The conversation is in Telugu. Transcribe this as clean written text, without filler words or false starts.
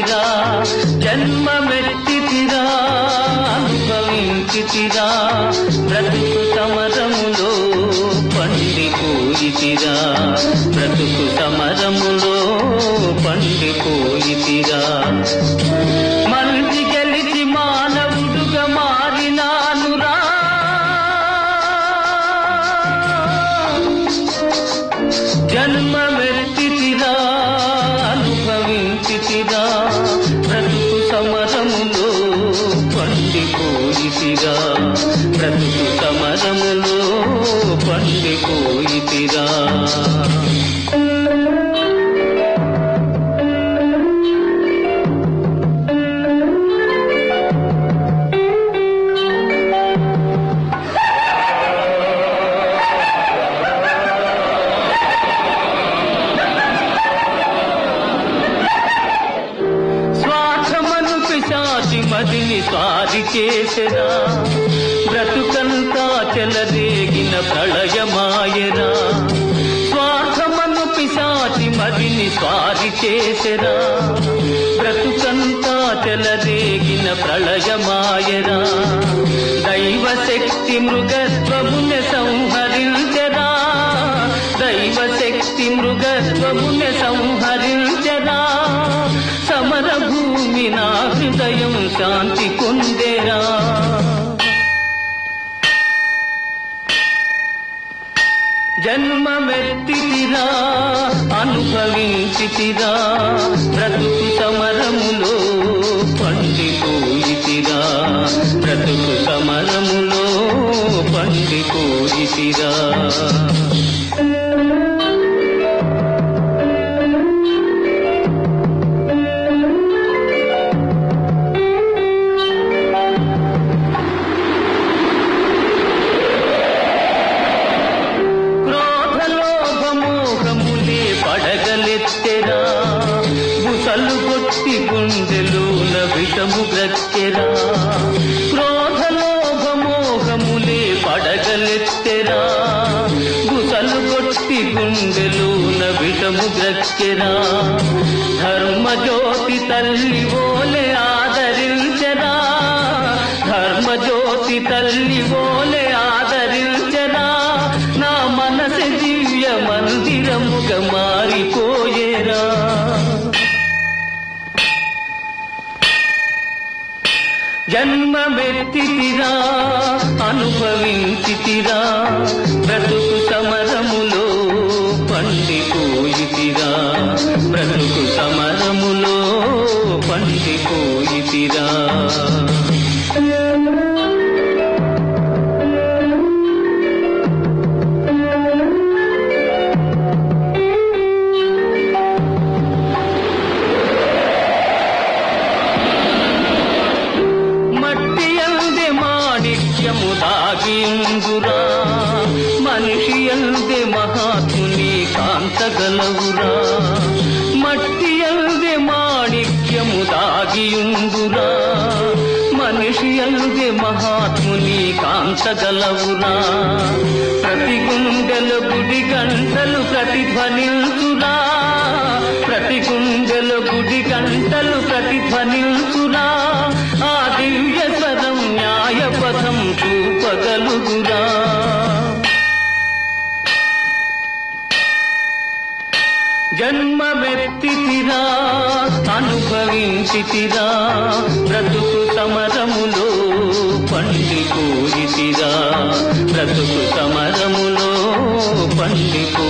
అనుభవించితిరా జన్మమెత్తితిరా అనుభవించితిరా బ్రతుకు సమరములో పండిపోయితిరా బ్రతుకు సమరములో పండిపోయితిరా మంచి గెలిచి మానవుడుగా మారినానురా జన్మమెత్తితిరా అనుభవించితిరా బ్రతుకు సమరములో పండిపోయితిరా బ్రతుకు సమరములో పండిపోయితిరా మదిని స్వారి చేసెరా బ్రతుకంతా చెలరేగిన ప్రళయమాయరా స్వార్థమను పిశాచి మదిని స్వారి చేసెరా బ్రతుకంతా చెలరేగిన ప్రళయమాయరా దైవశక్తి మృగత్వముని సంహరించరా దైవశక్తి మృగత్వముని సంహరించరా సమర భూమి నా హృదయం శాంతి పొందెరా జన్మమెత్తితిరా అనుభవించితిరా బ్రతుకు సమరములో పండిపోయితిరా బ్రతుకు సమరములో పండిపోయితిరా పడగలెత్తెరా బుసలు కొట్టి గుండెలోన విషము గ్రక్కెరా క్రోధలోభమోహములే పడగలెత్తెరా బుసలు కొట్టి గుండెలోన విషము గ్రక్కెరా ధర్మజ్యోతి తల్లి ఓలే ఆదరించరా ధర్మజ్యోతి తల్లి ఓలే ఆదరించరా నా మనసు దివ్య మందిరముగా మారిపోయేరా జన్మమెత్తితిరా అనుభవించితిరా బ్రతుకు సమరములో పండిపోయితిరా బ్రతుకు సమరములో పండిపోయితిరా దాగియుందురా మనిషి యందే మహాత్ముని కాంతగలవురా మట్టి యందే మాణిక్యము దాగియుందురా మనిషి యందే మహాత్ముని కాంతగలవురా ప్రతి గుండెల గుడి గంటలు ప్రతిధ్వనించురా ప్రతి గుండెల గుడి గంటలు ప్రతిధ్వనించురా ఆ దివ్య స్వరం న్యాయపథం చూపగలుగురా జన్మమెత్తితిరా అనుభవించితిరా బ్రతుకు సమరములో పండిపోయితిరా బ్రతుకు సమరములో పండిపో